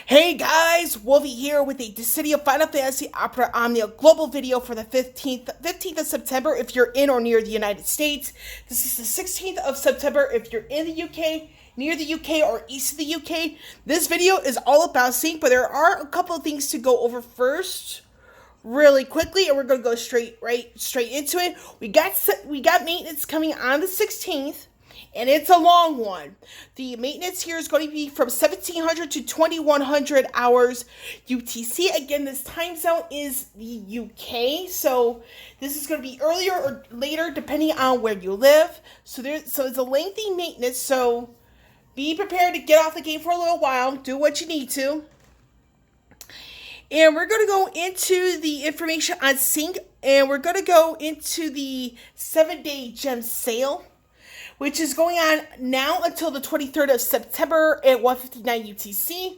Hey guys, Wolvie here with a City of Final Fantasy Opera Omnia global video for the 15th of September if you're in or near the United States. This is the 16th of September if you're in the UK, near the UK, or east of the UK. This video is all about Cinque, but there are a couple of things to go over first really quickly, and we're going to go straight into it. We got maintenance coming on the 16th. And it's a long one. The maintenance here is going to be from 1700 to 2100 hours UTC. Again, this time zone is the UK, so this is going to be earlier or later depending on where you live. So it's a lengthy maintenance, so be prepared to get off the game for a little while. Do what you need to. And we're going to go into the information on Cinque, and we're going to go into the 7-day gem sale, which is going on now until the 23rd of September at 1:59 UTC.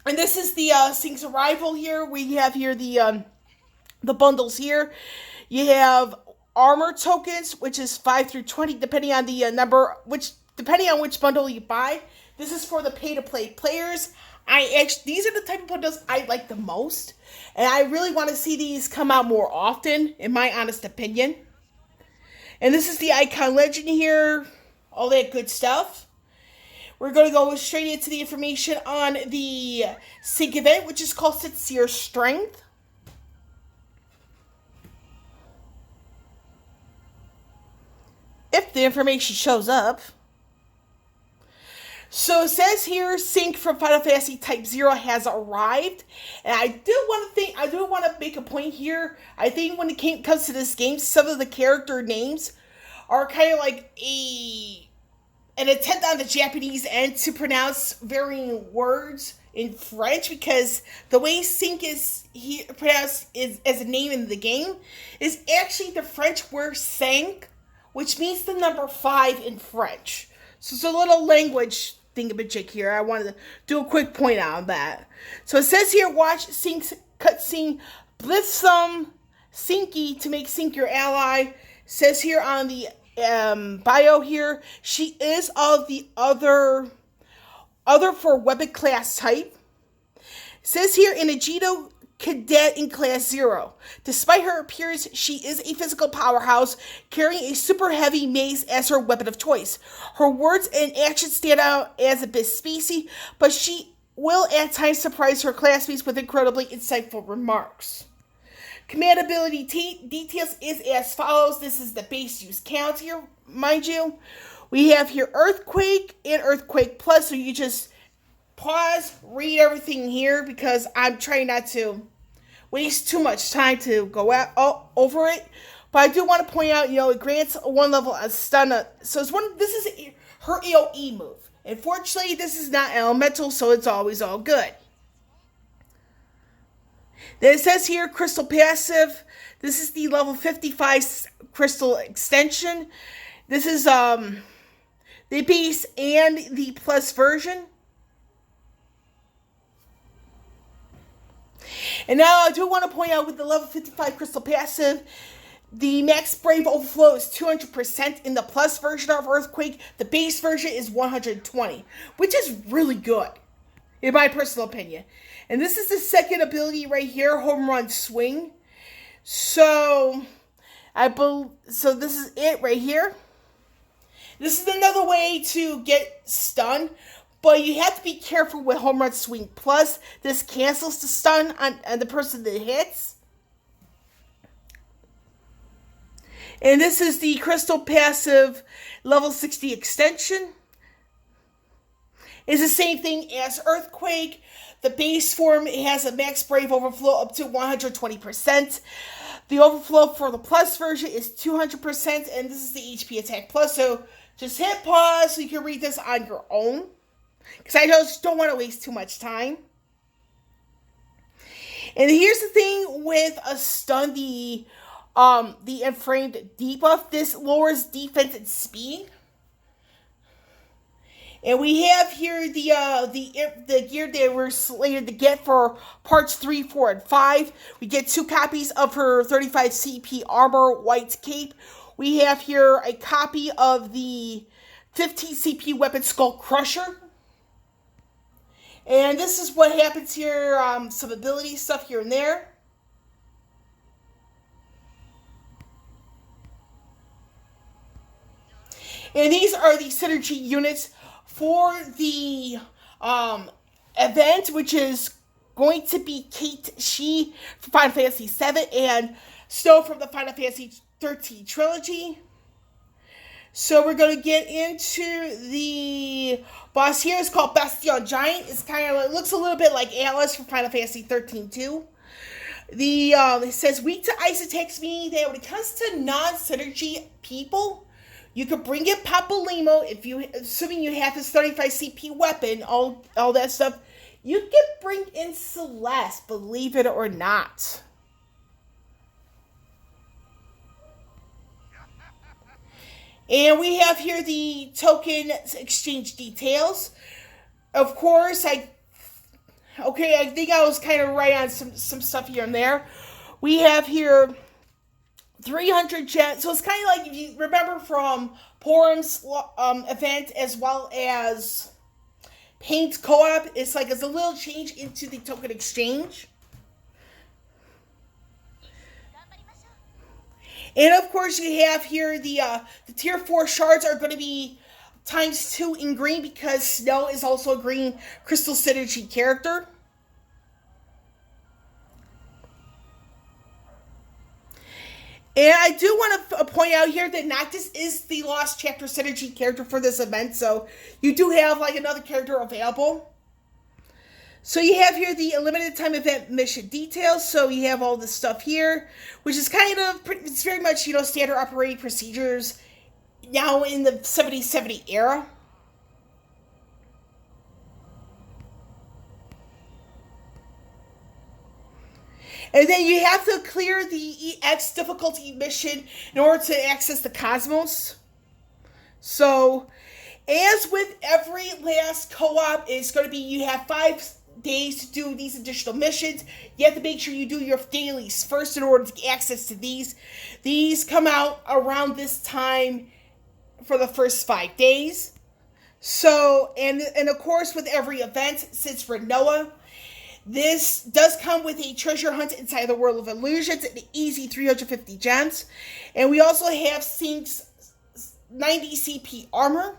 And this is the Cinque's arrival here. We have here the bundles here. You have armor tokens, which is 5 through 20, depending on the depending on which bundle you buy. This is for the pay-to-play players. These are the type of bundles I like the most, and I really want to see these come out more often, in my honest opinion. And this is the icon legend here, all that good stuff. We're going to go straight into the information on the Cinque event, which is called Sincere Strength. If the information shows up. So it says here, Cinque from Final Fantasy Type 0 has arrived. And I do want to make a point here. I think when it comes to this game, some of the character names are kind of like an attempt on the Japanese end to pronounce varying words in French, because the way Cinque is pronounced as a name in the game is actually the French word cinq, which means the number 5 in French. So it's a little language thingamajig here. I wanted to do a quick point on that. So it says here, watch Cinque's cutscene Blithesome Cinque to make Cinque your ally. It says here on the bio here, she is of the other for weapon class type. It says here, in Agito cadet in class 0. Despite her appearance, she is a physical powerhouse, carrying a super heavy mace as her weapon of choice. Her words and actions stand out as a bit spacey, but she will at times surprise her classmates with incredibly insightful remarks. Command ability details is as follows. This is the base use count here, mind you. We have here Earthquake and Earthquake Plus, so you just pause, read everything here, because I'm trying not to waste too much time to go over it. But I do want to point out, it grants 1 level of stun. So this is her AoE move. Unfortunately, this is not elemental, so it's always all good. Then it says here, Crystal Passive. This is the level 55 Crystal Extension. This is the base and the plus version. And now I do want to point out, with the level 55 Crystal Passive, the max Brave Overflow is 200% in the plus version of Earthquake. The base version is 120, which is really good, in my personal opinion. And this is the second ability right here, Home Run Swing. So this is it right here. This is another way to get stunned, but you have to be careful with Home Run Swing Plus. This cancels the stun on the person that hits. And this is the Crystal Passive level 60 extension. It's the same thing as Earthquake. The base form has a max Brave Overflow up to 120%. The overflow for the plus version is 200%, and this is the HP Attack Plus. So just hit pause so you can read this on your own, because I just don't want to waste too much time. And here's the thing with a stun, the Enframed debuff. This lowers defense and speed. And we have here the gear that we're slated to get for parts 3, 4, and 5. We get 2 copies of her 35 CP armor white cape. We have here a copy of the 15 CP weapon Skull Crusher. And this is what happens here, some ability stuff here and there. And these are the synergy units for the event, which is going to be Kate Shi from Final Fantasy VII and Snow from the Final Fantasy 13 trilogy. So we're going to get into the boss here. It's called Bastion Giant. It's kind of, it looks a little bit like Alice from Final Fantasy 13 too. It says weak to ice attacks, meaning that when it comes to non-synergy people, you could bring in Papalymo if you, assuming you have his 35 CP weapon, all that stuff. You can bring in Celeste, believe it or not. And we have here the token exchange details. Of course, I think I was kind of right on some stuff here and there. We have here 300 gems. So it's kind of like, if you remember from Porum's event as well as Paint's co-op, it's like it's a little change into the token exchange. And of course, you have here the tier 4 shards are going to be ×2 in green because Snow is also a green crystal synergy character. And I do want to point out here that Noctis is the Lost Chapter synergy character for this event, so you do have like another character available. So you have here the limited time event mission details. So you have all this stuff here, which is kind of, it's very much, standard operating procedures now in the 7070 era. And then you have to clear the EX difficulty mission in order to access the Cosmos. So, as with every last co-op, it's going to be, you have 5 days to do these additional missions. You have to make sure you do your dailies first in order to get access to these. These come out around this time for the first 5 days. So, and of course, with every event, since Renoa, this does come with a treasure hunt inside the World of Illusions and easy 350 gems. And we also have Cinque's 90 CP armor.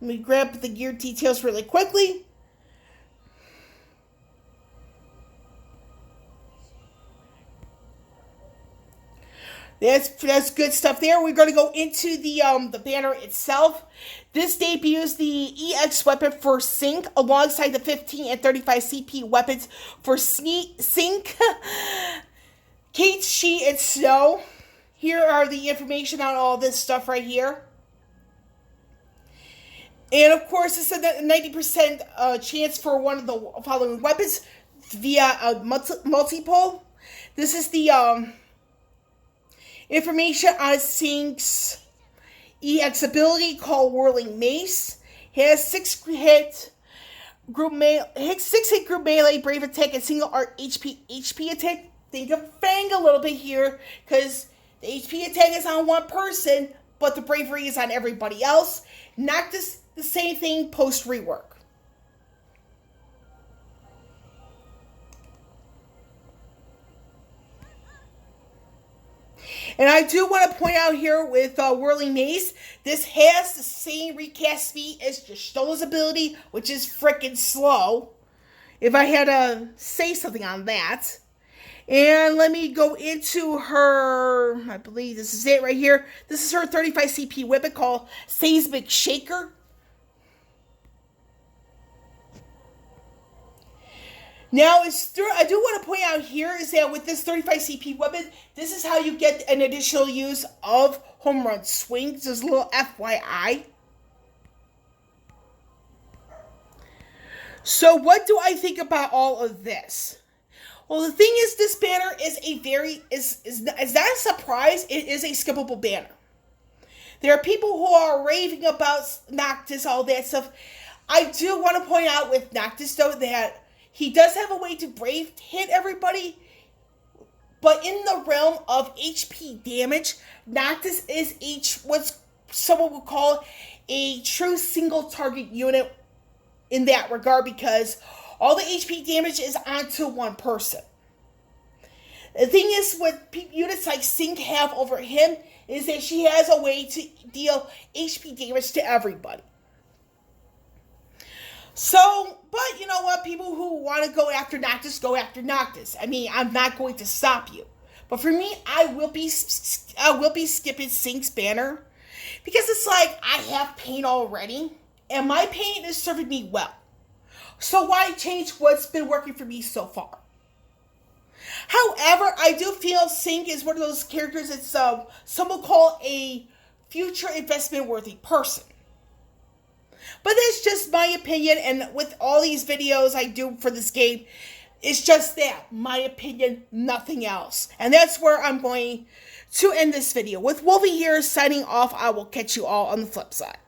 Let me grab the gear details really quickly. That's good stuff there. We're going to go into the banner itself. This debuts the EX weapon for Cinque alongside the 15 and 35 CP weapons for Cinque, Kate, Shi, and Snow. Here are the information on all this stuff right here. And of course, it's a 90% chance for one of the following weapons via a multi-pull. This is the information on Cinque's EX ability called Whirling Mace. He has 6 hit group melee, brave attack, and single art HP attack. Think of Fang a little bit here, because the HP attack is on one person, but the bravery is on everybody else. Noctis, the same thing post rework. And I do want to point out here with Whirling Mace, this has the same recast speed as Y'shtola's ability, which is freaking slow. If I had to say something on that. And let me go into her, I believe this is it right here. This is her 35 CP weapon called Seismic Shaker. Now, I do want to point out here is that with this 35 CP weapon, this is how you get an additional use of Home Run Swings. Just a little FYI. So what do I think about all of this? Well, the thing is, this banner is is not a surprise. It is a skippable banner. There are people who are raving about Noctis, all that stuff. I do want to point out with Noctis, though, that he does have a way to brave hit everybody, but in the realm of HP damage, Noctis is what someone would call a true single target unit in that regard because all the HP damage is onto one person. The thing is, what units like Cinque have over him is that she has a way to deal HP damage to everybody. So, but you know what? People who want to go after Noctis, go after Noctis. I mean, I'm not going to stop you. But for me, I will be skipping Cinque's banner because it's like I have pain already, and my pain is serving me well. So why change what's been working for me so far? However, I do feel Cinque is one of those characters that some will call a future investment worthy person. But that's just my opinion, and with all these videos I do for this game, it's just that, my opinion, nothing else. And that's where I'm going to end this video. With Wolvie here signing off, I will catch you all on the flip side.